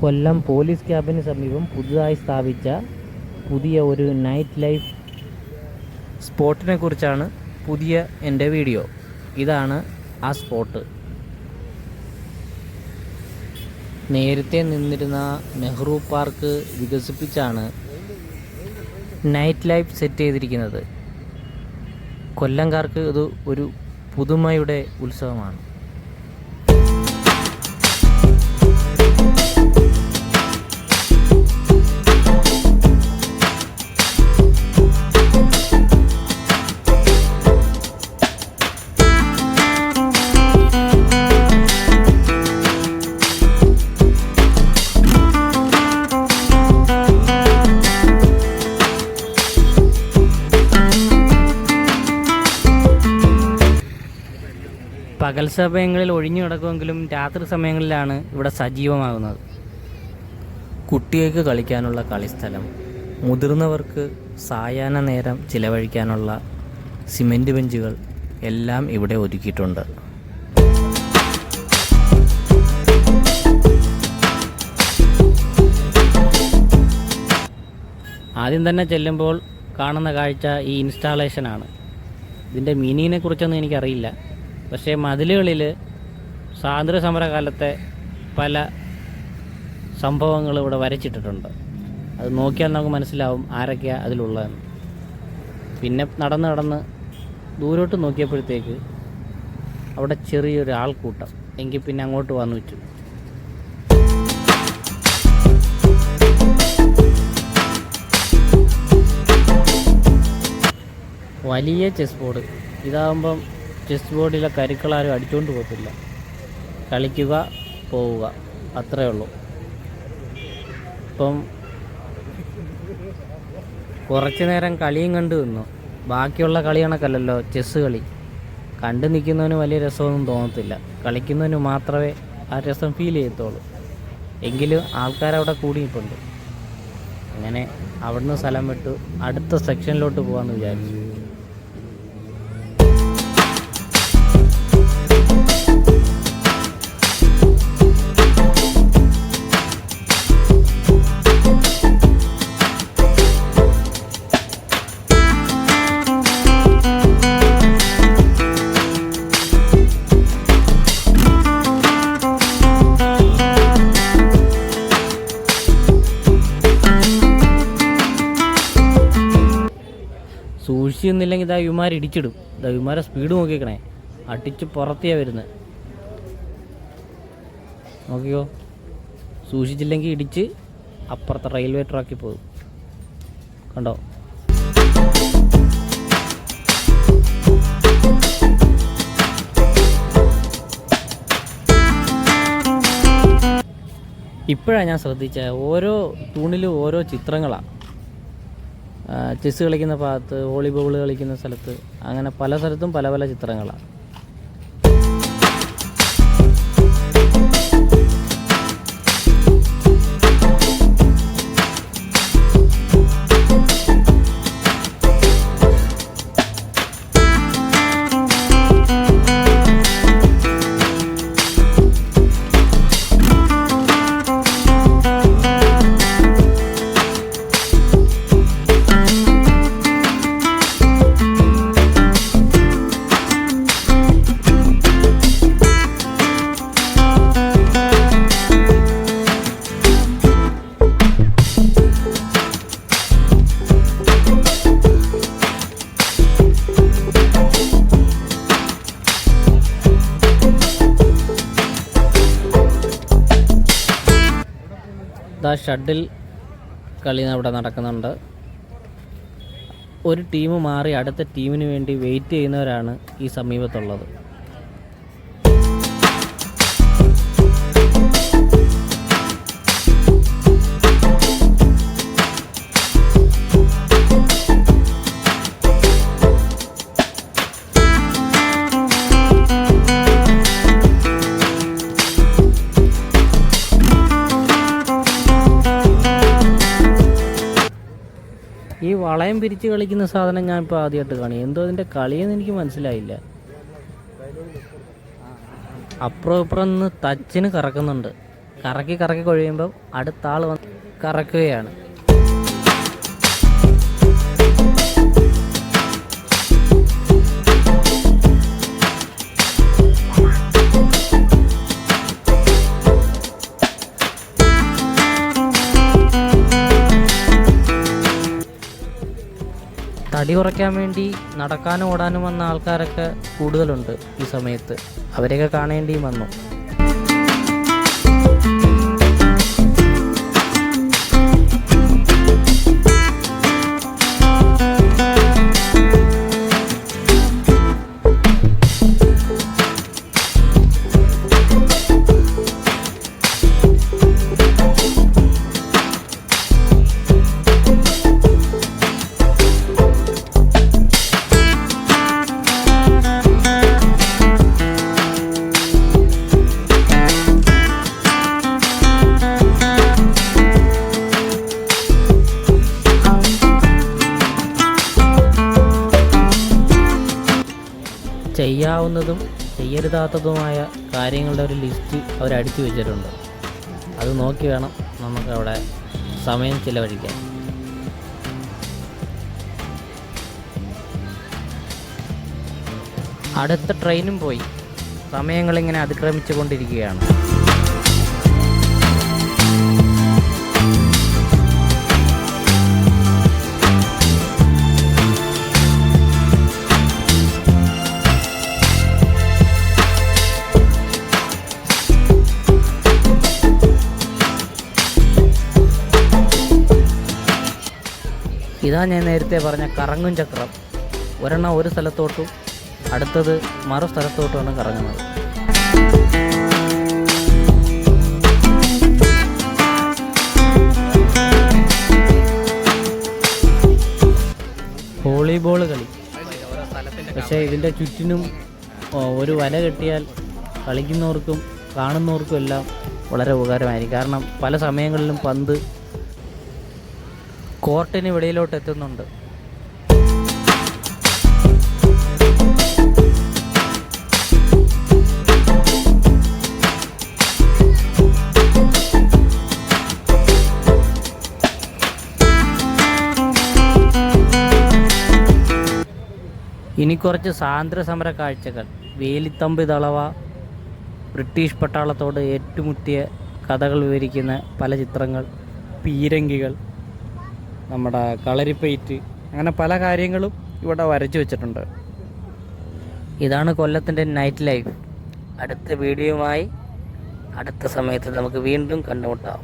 കൊല്ലം police ക്യാമ്പിന് സമീപം പുതുതായി സ്ഥാപിച്ച പുതിയ ഒരു നൈറ്റ് ലൈഫ് സ്പോട്ടിനെ കുറിച്ചാണ് പുതിയ എൻ്റെ വീഡിയോ. ഇതാണ് ആ സ്പോട്ട്. നേരത്തെ നിന്നിരുന്ന നെഹ്റു പാർക്ക് വികസിപ്പിച്ചാണ് നൈറ്റ് ലൈഫ് സെറ്റ് ചെയ്തിരിക്കുന്നത്. കൊല്ലംകാർക്ക് ഇത് ഒരു പുതുമയുടെ ഉത്സവമാണ്. പകൽ സമയങ്ങളിൽ ഒഴിഞ്ഞു കിടക്കുമെങ്കിലും രാത്രി സമയങ്ങളിലാണ് ഇവിടെ സജീവമാകുന്നത്. കുട്ടികൾക്ക് കളിക്കാനുള്ള കളിസ്ഥലം, മുതിർന്നവർക്ക് സായാഹ്ന നേരം ചിലവഴിക്കാനുള്ള സിമൻറ്റ് ബെഞ്ചുകൾ എല്ലാം ഇവിടെ ഒരുക്കിയിട്ടുണ്ട്. ആദ്യം തന്നെ ചെല്ലുമ്പോൾ കാണുന്ന കാഴ്ച ഈ ഇൻസ്റ്റാളേഷനാണ്. ഇതിൻ്റെ മീനിങ്ങിനെ കുറിച്ചൊന്നും എനിക്കറിയില്ല. പക്ഷേ മതിലുകളിൽ സ്വാതന്ത്ര്യ സമരകാലത്തെ പല സംഭവങ്ങൾ ഇവിടെ വരച്ചിട്ടിട്ടുണ്ട്. അത് നോക്കിയാൽ നമുക്ക് മനസ്സിലാവും ആരൊക്കെയാണ് അതിലുള്ളതെന്ന്. പിന്നെ നടന്ന് ദൂരോട്ട് നോക്കിയപ്പോഴത്തേക്ക് അവിടെ ചെറിയൊരു ആൾക്കൂട്ടം. എങ്കിൽ പിന്നെ അങ്ങോട്ട് വന്നു വെച്ചു. വലിയ ചെസ് ബോർഡ്. ഇതാകുമ്പം ചെസ് ബോർഡിലെ കരുക്കളാരും അടിച്ചുകൊണ്ട് പോകത്തില്ല. കളിക്കുക, പോവുക, അത്രയേ ഉള്ളൂ. ഇപ്പം കുറച്ച് നേരം കളിയും കണ്ടു നിന്നു. ബാക്കിയുള്ള കളി കണക്കല്ലല്ലോ ചെസ്സ് കളി. കണ്ടു നിൽക്കുന്നവന് വലിയ രസമൊന്നും തോന്നത്തില്ല. കളിക്കുന്നവന് മാത്രമേ ആ രസം ഫീൽ ചെയ്യത്തുള്ളൂ. എങ്കിലും ആൾക്കാരവിടെ കൂടിയിട്ടുണ്ട്. അങ്ങനെ അവിടുന്ന് സ്ഥലം വിട്ടു അടുത്ത സെക്ഷനിലോട്ട് പോകാമെന്ന് വിചാരിച്ചു. സൂക്ഷിച്ച് നിന്നില്ലെങ്കിൽ ഇതാ ഇവന്മാർ ഇടിച്ചിടും. ഇതാ ഇവന്മാരെ സ്പീഡ് നോക്കിക്കണേ. അടിച്ച് പുറത്തിയാ വരുന്നത്. നോക്കിയോ, സൂക്ഷിച്ചില്ലെങ്കിൽ ഇടിച്ച് അപ്പുറത്തെ റെയിൽവേ ട്രാക്കിൽ പോകും. കണ്ടോ? ഇപ്പോഴാണ് ഞാൻ ശ്രദ്ധിച്ചത്, ഓരോ തൂണിലും ഓരോ ചിത്രങ്ങളാണ്. ചെസ്സ് കളിക്കുന്ന ഭാഗത്ത്, വോളിബോൾ കളിക്കുന്ന സ്ഥലത്ത്, അങ്ങനെ പല സ്ഥലത്തും പല പല ചിത്രങ്ങളാണ്. ഷട്ടിൽ കളി അവിടെ നടക്കുന്നുണ്ട്. ഒരു ടീം മാറി അടുത്ത ടീമിന് വേണ്ടി വെയിറ്റ് ചെയ്യുന്നവരാണ് ഈ സമീപത്തുള്ളത്. ഈ വളയം പിരിച്ച് കളിക്കുന്ന സാധനം ഞാൻ ഇപ്പോൾ ആദ്യമായിട്ട് കാണി. എന്തോ അതിൻ്റെ കളിയെന്ന് എനിക്ക് മനസ്സിലായില്ല. അപ്പുറം ഇപ്പുറം നിന്ന് തച്ചിന് കറക്കുന്നുണ്ട്. കറക്കി കറക്കി കൊഴിയുമ്പം അടുത്ത ആൾ വന്ന് കറക്കുകയാണ്. തടി കുറയ്ക്കാൻ വേണ്ടി നടക്കാനും ഓടാനും വന്ന ആൾക്കാരൊക്കെ കൂടുതലുണ്ട് ഈ സമയത്ത്. അവരെയൊക്കെ കാണേണ്ടിയും വന്നു. ചെയ്യാവുന്നതും ചെയ്യരുതാത്തതുമായ കാര്യങ്ങളുടെ ഒരു ലിസ്റ്റ് അവരടിച്ചു വെച്ചിട്ടുണ്ട്. അത് നോക്കി വേണം നമുക്കവിടെ സമയം ചിലവഴിക്കാൻ. അടുത്ത ട്രെയിനും പോയി. സമയങ്ങളിങ്ങനെ അതിക്രമിച്ചു കൊണ്ടിരിക്കുകയാണ്. ഇതാ ഞാൻ നേരത്തെ പറഞ്ഞ കറങ്ങും ചക്രം. ഒരെണ്ണം ഒരു സ്ഥലത്തോട്ടും അടുത്തത് മറു സ്ഥലത്തോട്ടുമാണ് കറങ്ങുന്നത്. വോളിബോൾ കളി. പക്ഷേ ഇതിൻ്റെ ചുറ്റിനും ഒരു വല കെട്ടിയാൽ കളിക്കുന്നവർക്കും കാണുന്നവർക്കും എല്ലാം വളരെ ഉപകാരമായിരിക്കും. കാരണം പല സമയങ്ങളിലും പന്ത് കോർട്ടിന് വെളിയിലോട്ട് എത്തുന്നുണ്ട്. ഇനി കുറച്ച് സ്വാതന്ത്ര്യ സമര കാഴ്ചകൾ. വേലിത്തമ്പി ദളവ ബ്രിട്ടീഷ് പട്ടാളത്തോട് ഏറ്റുമുട്ടിയ കഥകൾ വിവരിക്കുന്ന പല ചിത്രങ്ങൾ, പീരങ്കികൾ, നമ്മുടെ കളരിപ്പയറ്റ്, അങ്ങനെ പല കാര്യങ്ങളും ഇവിടെ വരച്ചു വെച്ചിട്ടുണ്ട്. ഇതാണ് കൊല്ലത്തിൻ്റെ നൈറ്റ് ലൈഫ്. അടുത്ത വീഡിയോയുമായി അടുത്ത സമയത്ത് നമുക്ക് വീണ്ടും കണ്ടുമുട്ടാം.